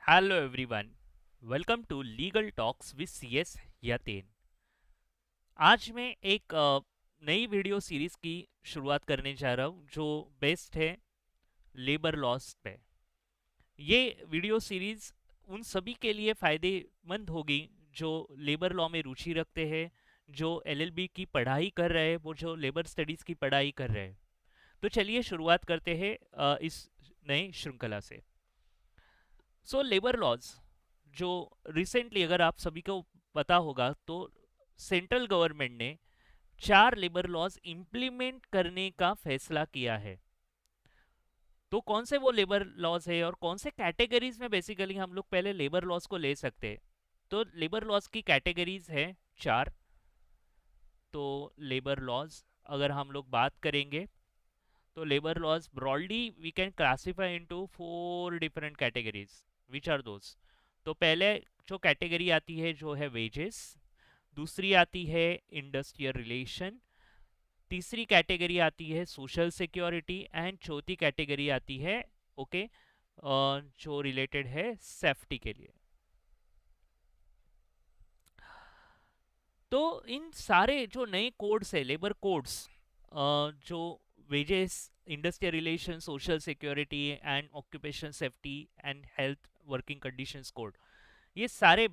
Hello everyone, welcome to Legal Talks with CS Yaten. आज मैं एक नई वीडियो सीरीज की शुरुआत करने जा रहा हूँ जो बेस्ड है लेबर लॉस पे। ये वीडियो सीरीज उन सभी के लिए फ़ायदेमंद होगी जो लेबर लॉ में रुचि रखते हैं, जो एलएलबी की पढ़ाई कर रहे हैं, वो जो लेबर स्टडीज़ की पढ़ाई कर रहे हैं। तो चलिए शुरुआत करते हैं इस नए श्रृंखला से। लेबर लॉज जो रिसेंटली, अगर आप सभी को पता होगा, तो सेंट्रल गवर्नमेंट ने 4 लेबर लॉज इंप्लीमेंट करने का फैसला किया है। तो कौन से वो लेबर लॉज है और कौन से कैटेगरीज में बेसिकली हम लोग पहले लेबर लॉज को ले सकते हैं? तो लेबर लॉज की कैटेगरीज है 4। तो लेबर लॉज अगर हम लोग बात करेंगे तो labour laws broadly we can classify into 4 different categories. Which are those? तो पहले जो कैटेगरी आती है जो है वेजेस, दूसरी आती है इंडस्ट्रियल रिलेशन, तीसरी कैटेगरी आती है सोशल सिक्योरिटी एंड चौथी कैटेगरी आती है ओके जो रिलेटेड है सेफ्टी के लिए। तो इन सारे जो नए कोड्स है, लेबर कोड्स, जो wages, industrial relation, social security and occupation safety and health working conditions code, ये सारे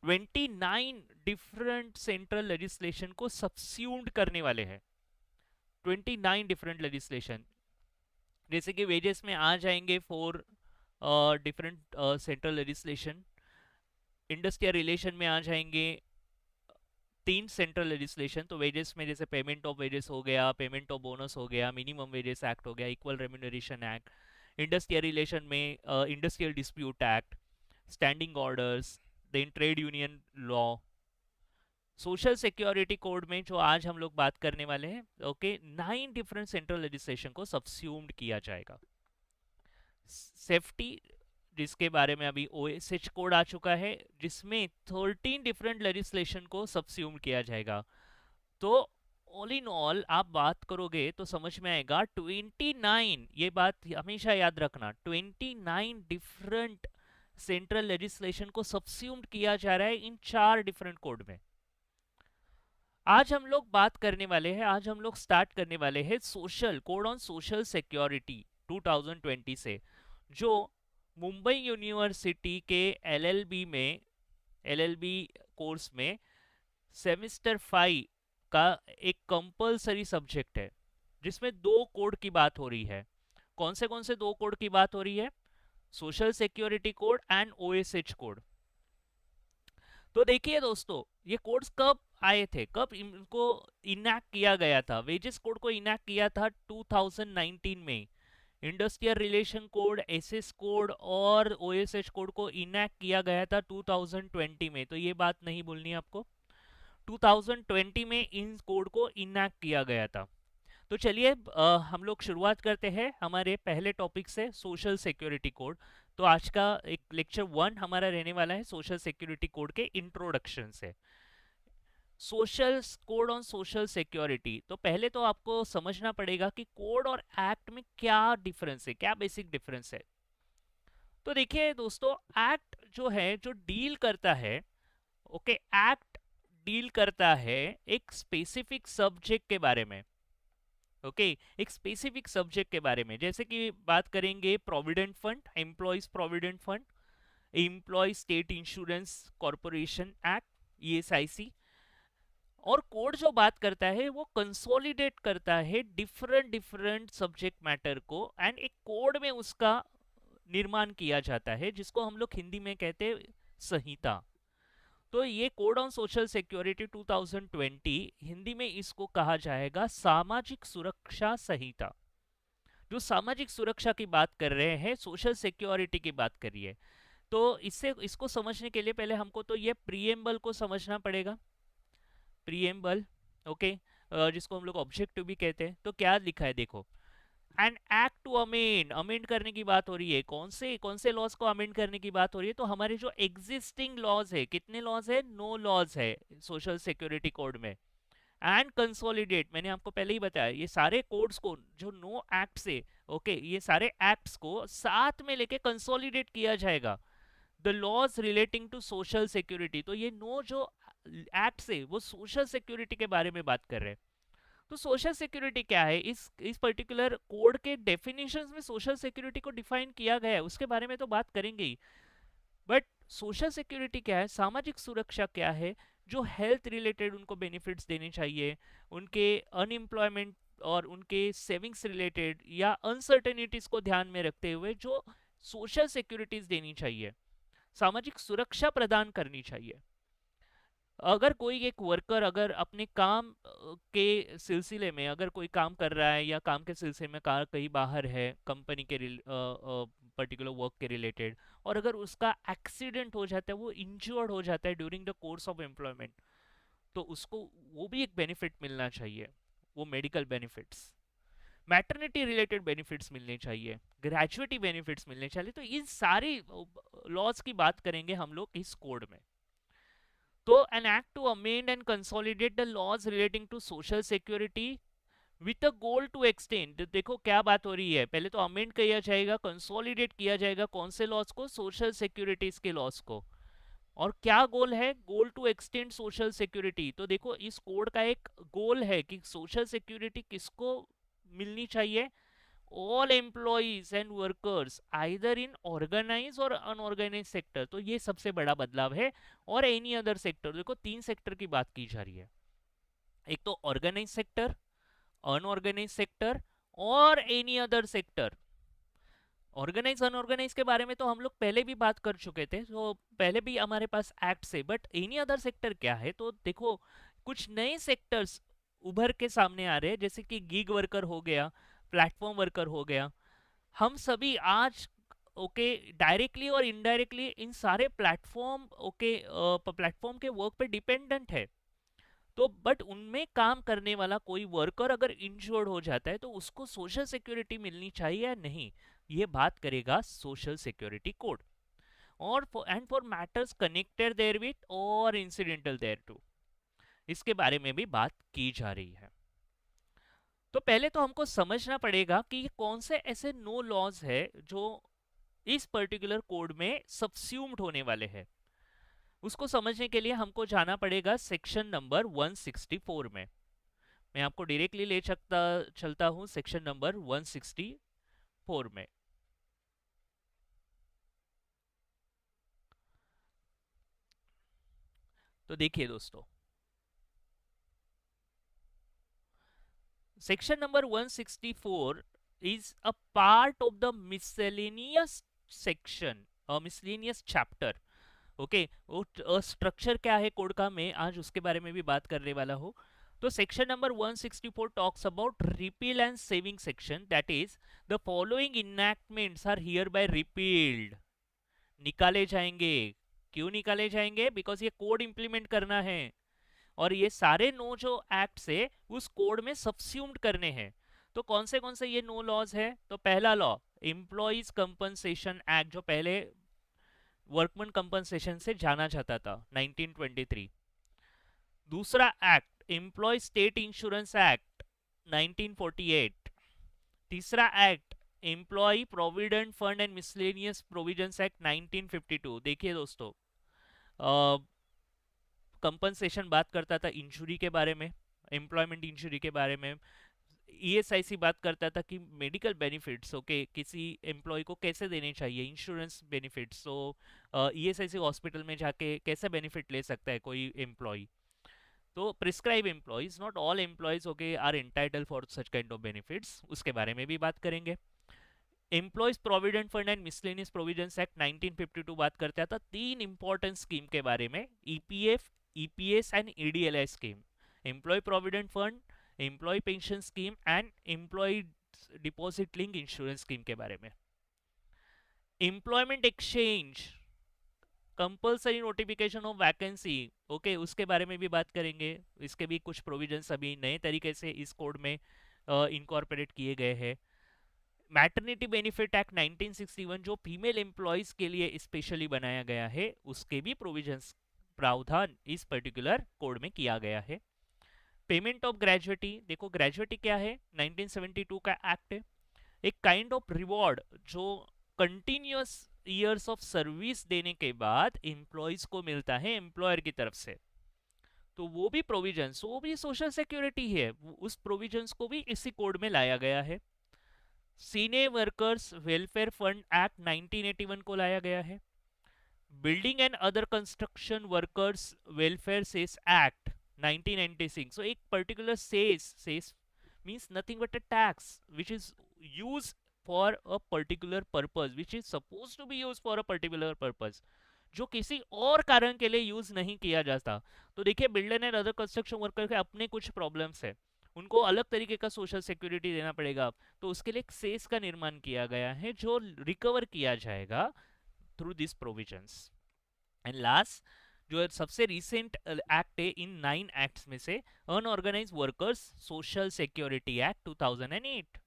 29 डिफरेंट सेंट्रल लेजिस्लेशन को सबस्यूम्ड करने वाले हैं। 29 डिफरेंट लेजिस्लेशन, जैसे कि वेजेस में आ जाएंगे 4 different central legislation, industrial relation में आ जाएंगे 3 सेंट्रल लेजिस्लेशन। तो वेजेस में जैसे पेमेंट ऑफ वेजेस हो गया, पेमेंट ऑफ बोनस हो गया, मिनिमम वेजेस एक्ट हो गया, equal remuneration act. Industrial relation में industrial dispute act, standing orders, then trade union law. Social security code में जो आज हम लोग बात करने वाले हैं, ओके, 9 डिफरेंट सेंट्रल लेजिस्लेशन को सबस्यूम्ड किया जाएगा। सेफ्टी, जिसके बारे में अभी ओएसएच कोड आ चुका है, जिसमें 13 डिफरेंट लेजिस्लेशन को सबस्यूम किया जाएगा। तो ऑल इन ऑल आप बात करोगे तो समझ में आएगा 29, ये बात हमेशा याद रखना, 29 डिफरेंट सेंट्रल लेजिस्लेशन को सबस्यूम्ड किया जा रहा है इन 4 डिफरेंट कोड में। आज हम लोग बात करने वाले हैं, आज हम लोग स्टार्ट करने वाले हैं social code on social security 2020 से, जो मुंबई यूनिवर्सिटी के एलएलबी में, एलएलबी कोर्स में सेमेस्टर 5 का एक कंपलसरी सब्जेक्ट है, जिसमें 2 कोड की बात हो रही है। कौन से 2 कोड की बात हो रही है? Social security code and OSH code. तो देखिए दोस्तों, ये कोड्स कब आए थे, कब इनको इनैक्ट किया गया था? वेजेस कोड को इनैक्ट किया था 2019 में। Industrial relation code, SS code और ओएसएच कोड को इनैक्ट किया गया था 2020 में। तो ये बात नहीं भूलनी आपको, 2020 में इन कोड को इनैक्ट किया गया था। तो चलिए हम लोग शुरुआत करते हैं हमारे पहले टॉपिक से, सोशल सिक्योरिटी कोड। तो आज का एक लेक्चर 1 हमारा रहने वाला है सोशल सिक्योरिटी कोड के इंट्रोडक्शन से। Social code on social security, तो पहले तो आपको समझना पड़ेगा कि कोड और एक्ट में क्या डिफरेंस है, क्या बेसिक डिफरेंस है। तो देखिए दोस्तों, एक्ट जो है, जो डील करता है, ओके, एक्ट डील करता है एक स्पेसिफिक सब्जेक्ट के बारे में। ओके, एक स्पेसिफिक सब्जेक्ट के बारे में, जैसे कि बात करेंगे provident fund, employees provident fund, employee state insurance corporation act, ESIC. और कोड जो बात करता है वो कंसोलिडेट करता है डिफरेंट डिफरेंट सब्जेक्ट मैटर को, एंड एक कोड में उसका निर्माण किया जाता है, जिसको हम लोग हिंदी में कहते हैं संहिता। तो ये code on social security 2020, Hindi में इसको कहा जाएगा सामाजिक सुरक्षा संहिता। जो सामाजिक सुरक्षा की बात कर रहे हैं, सोशल सिक्योरिटी की बात करिए। तो इससे, इसको समझने के लिए पहले हमको तो ये प्रीएम्बल को समझना पड़ेगा। प्रीएम्बल, ओके, जिसको हम लोग ऑब्जेक्टिव भी कहते हैं। तो क्या लिखा है देखो, and act to amend, amend करने की बात हो रही है। कौन से लॉज को अमेंड करने की बात हो रही है? तो हमारे जो एग्जिस्टिंग लॉज है, कितने लॉज है? 9 लॉज है सोशल सिक्योरिटी कोड में। एंड कंसोलिडेट, मैंने आपको पहले ही बताया, ये सारे कोड्स को जो 9 एक्ट से ओके, ये सारे एक्ट्स को साथ में लेके कंसोलिडेट किया जाएगा। The laws relating to social security, तो ये नो जो एक्ट्स है वो सोशल सिक्योरिटी के बारे में बात कर रहे हैं। तो सोशल सिक्योरिटी क्या है, इस पर्टिकुलर कोड के डेफिनेशंस में सोशल सिक्योरिटी को डिफाइन किया गया है, उसके बारे में तो बात करेंगे ही। बट सोशल सिक्योरिटी क्या है, सामाजिक सुरक्षा क्या है, जो हेल्थ रिलेटेड उनको बेनिफिट्स देने चाहिए, उनके अनएम्प्लॉयमेंट और उनके सेविंग्स रिलेटेड या अनसर्टेनिटीज को ध्यान में रखते हुए जो सोशल सिक्योरिटीज देनी चाहिए, सामाजिक सुरक्षा प्रदान करनी चाहिए। अगर कोई एक वर्कर अगर अपने काम के सिलसिले में अगर कोई काम कर रहा है या काम के सिलसिले में कहीं बाहर है कंपनी के पर्टिकुलर वर्क के रिलेटेड, और अगर उसका एक्सीडेंट हो जाता है, वो इंजर्ड हो जाता है during the course of employment, तो उसको वो भी एक बेनिफिट मिलना चाहिए, वो medical benefits, maternity related benefits मिलने चाहिए, ग्रेजुएटी बेनिफिट्स मिलने चाहिए। तो इन सारी लॉज की बात करेंगे हम लोग इस कोड में। तो an act to amend and consolidate the laws relating to social security with a goal to extend, देखो क्या बात हो रही है, पहले तो अमेंड किया जाएगा, कंसोलिडेट किया जाएगा कौन से लॉज को, सोशल सिक्योरिटीज के लॉज को, और क्या गोल है, गोल टू एक्सटेंड सोशल सिक्योरिटी। तो देखो इस कोड का एक गोल है कि सोशल सिक्योरिटी किसको मिलनी चाहिए, all employees and workers either in organise or unorganise sector, तो ये सबसे बड़ा बदलाव है। और एनी अदर सेक्टर, देखो तीन सेक्टर की बात की जा रही है, एक तो ऑर्गेनाइज सेक्टर, अनऑर्गेनाइज सेक्टर और any other sector. Organise unorganise के बारे में तो हम लोग पहले भी बात कर चुके थे, तो पहले भी हमारे पास एक्ट से, बट एनी अदर सेक्टर क्या है, तो देखो कुछ नए सेक्टर्स उभर के सामने आ रहे हैं, जैसे कि गिग वर्कर हो गया, प्लेटफॉर्म वर्कर हो गया। हम सभी आज ओके डायरेक्टली और इनडायरेक्टली इन सारे प्लेटफॉर्म प्लेटफॉर्म के वर्क पे डिपेंडेंट है। तो बट उनमें काम करने वाला कोई वर्कर अगर इंश्योर्ड हो जाता है तो उसको सोशल सिक्योरिटी मिलनी चाहिए या नहीं, ये बात करेगा सोशल सिक्योरिटी कोड। और for matters connected therewith और इंसिडेंटल देयर टू, इसके बारे में भी बात की जा रही है। तो पहले तो हमको समझना पड़ेगा कि ये कौन से ऐसे नो लॉज है जो इस पर्टिकुलर कोड में सबस्यूम्ड होने वाले हैं। उसको समझने के लिए हमको जाना पड़ेगा सेक्शन नंबर 164 में। मैं आपको डायरेक्टली ले चलता हूं सेक्शन नंबर 164 में। तो देखिए दोस्तों, section number 164 is a part of the miscellaneous section, miscellaneous chapter. Okay, वो स्ट्रक्चर क्या है कोड का, मैं आज उसके बारे में भी बात करने वाला हूँ। तो section number 164 talks about repeal and saving section, that is the following enactments are hereby repealed, निकाले जाएंगे। क्यों निकाले जाएंगे, बिकॉज ये कोड इंप्लीमेंट करना है और ये सारे नो जो एक्ट है उस कोड में सबस्यूम्ड करने हैं। तो कौन से ये नो लॉज है, तो पहला लॉ एम्प्लॉइज कंपनसेशन एक्ट, जो पहले वर्कमैन कंपनसेशन से जाना जाता था, 1923। दूसरा act employee state insurance act 1948। तीसरा act employee provident fund and miscellaneous provisions act 1952। देखिए दोस्तों, कंपनसेशन बात करता था इंजुरी के बारे में, एम्प्लॉयमेंट इंजुरी के बारे में। ईएसआईसी बात करता था कि मेडिकल बेनिफिट्स ओके किसी एम्प्लॉय को कैसे देने चाहिए, इंश्योरेंस बेनिफिट्स, तो ईएसआईसी हॉस्पिटल में जाके कैसे बेनिफिट ले सकता है कोई एम्प्लॉय। तो prescribe employees, not all employees okay are entitle for such kind of benefits, उसके बारे में भी बात करेंगे। Employees provident fund and miscellaneous provisions act 1952 बात करता था तीन इंपॉर्टेंट स्कीम के बारे में, EPF, EPS and EDLI scheme, employ provident fund, employ pension scheme and employ deposit link insurance scheme के बारे में। Employment exchange, compulsory notification of vacancy, okay उसके बारे में भी बात करेंगे। इसके भी कुछ प्रोविजंस अभी नए तरीके से इस कोड में इनकॉर्पोरेट किए गए हैं। मैटरनिटी बेनिफिट एक्ट 1961 जो फीमेल एम्प्लॉयज के लिए स्पेशली बनाया गया है, उसके भी प्रोविजंस प्रावधान इस पर्टिकुलर कोड में किया गया है। पेमेंट ऑफ ग्रेजुएटी, देखो ग्रेजुएटी क्या है, 1972 का एक्ट है। एक काइंड ऑफ रिवॉर्ड जो कंटिन्यूअस ईयर्स ऑफ सर्विस देने के बाद एम्प्लॉयज को मिलता है एम्प्लॉयर की तरफ से। तो वो भी प्रोविजंस, वो भी सोशल सिक्योरिटी है, उस प्रोविजंस को भी इसी कोड में लाया गया है। सीने वर्कर्स वेलफेयर फंड एक्ट 1981 को लाया गया है। Building and other construction workers welfare cess act 1996। So एक particular cess means nothing but a tax which is used for a particular purpose, which is supposed to be used for a particular purpose, जो किसी और कारण के लिए use नहीं किया जाता। तो देखिए builder and other construction worker के अपने कुछ प्रॉब्लम्स है, उनको अलग तरीके का सोशल सिक्योरिटी देना पड़ेगा, तो उसके लिए एक सेस का निर्माण किया गया है जो रिकवर किया जाएगा through this provisions. And last जो सबसे रिसेंट एक्ट है इन 9 एक्ट्स में से, unorganise workers social security act 2008।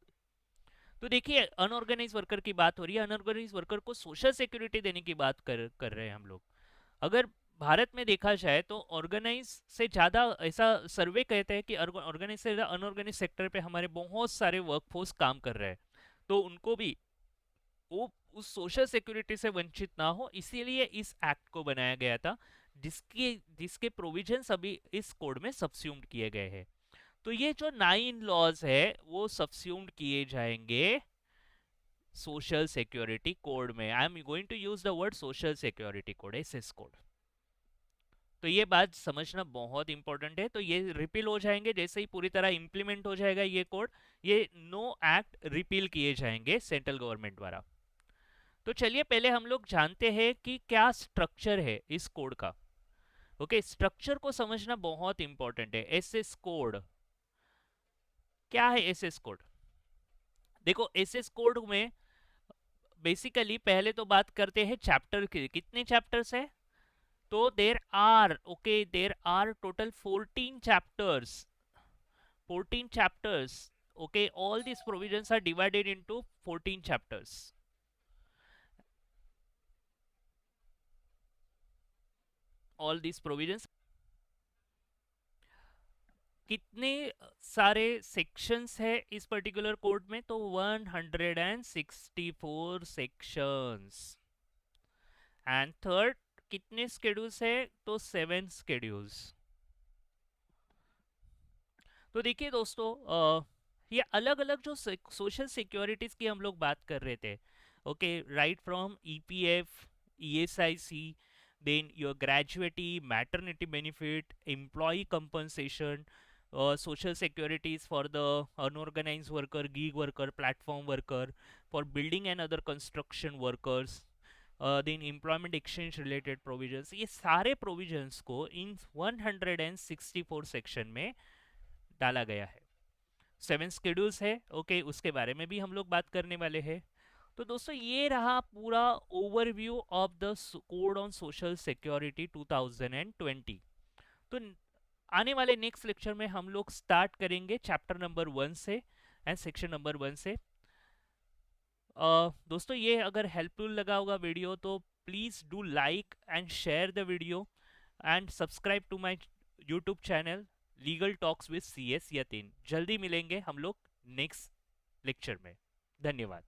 तो देखिए अनऑर्गेनाइज वर्कर की बात हो रही है, अनऑर्गेनाइज वर्कर को सोशल सिक्योरिटी देने की बात कर रहे हैं हम लोग। अगर भारत में देखा जाए तो ऑर्गेनाइज से ज़्यादा, ऐसा सर्वे कहते हैं कि ऑर्गेनाइज से ज़्यादा अनऑर्गेनाइज सेक्टर पे हमारे बहुत सारे वर्कफोर्स काम कर रहे हैं, तो उनको भी वो उस सोशल सिक्योरिटी से वंचित ना हो, इसीलिए इस एक्ट को बनाया गया था, जिसके प्रोविजंस अभी इस कोड में सबस्यूम्ड किए गए हैं। तो ये जो 9 लॉज है वो सबस्यूम्ड किए जाएंगे सोशल सिक्योरिटी कोड में। I am going to use the word social security code, SS code. तो ये बात समझना बहुत इंपॉर्टेंट है। तो ये रिपील हो जाएंगे जैसे ही पूरी तरह इंप्लीमेंट हो जाएगा ये कोड, ये नो एक्ट रिपील किए जाएंगे सेंट्रल गवर्नमेंट द्वारा। तो चलिए पहले हम लोग जानते हैं कि क्या स्ट्रक्चर है इस कोड का। ओके, स्ट्रक्चर को समझना बहुत इंपॉर्टेंट है। एसएस कोड क्या है? एसएस कोड देखो, एसएस कोड में बेसिकली पहले तो बात करते हैं चैप्टर की, कितने चैप्टर्स है? तो there are total 14 chapters, 14 chapters. Okay, all these provisions are divided into 14 chapters. All these provisions, कितने सारे सेक्शंस है इस पर्टिकुलर कोड में? तो 164 सेक्शंस। एंड थर्ड, कितने स्केड्यूल्स है? तो 7 स्केड्यूल्स। तो देखिए दोस्तों, ये अलग अलग जो सोशल सिक्योरिटीज की हम लोग बात कर रहे थे, okay, right from EPF, ESIC, then your gratuity, maternity benefit, employee compensation, social securities for the unorganized worker, gig worker, platform worker, for building and other construction workers, then employment exchange related provisions, ये सारे provisions को इन 164 section में डाला गया है। 7 schedules है, okay, उसके बारे में भी हम लोग बात करने वाले हैं। तो दोस्तों ये रहा पूरा overview of the code on social security 2020। तो आने वाले नेक्स्ट लेक्चर में हम लोग स्टार्ट करेंगे चैप्टर नंबर 1 से एंड सेक्शन नंबर 1 से। दोस्तों ये अगर हेल्पफुल लगा होगा वीडियो तो please do like and share the video and subscribe to my YouTube channel Legal Talks with CS Yatin. जल्दी मिलेंगे हम लोग नेक्स्ट लेक्चर में। धन्यवाद।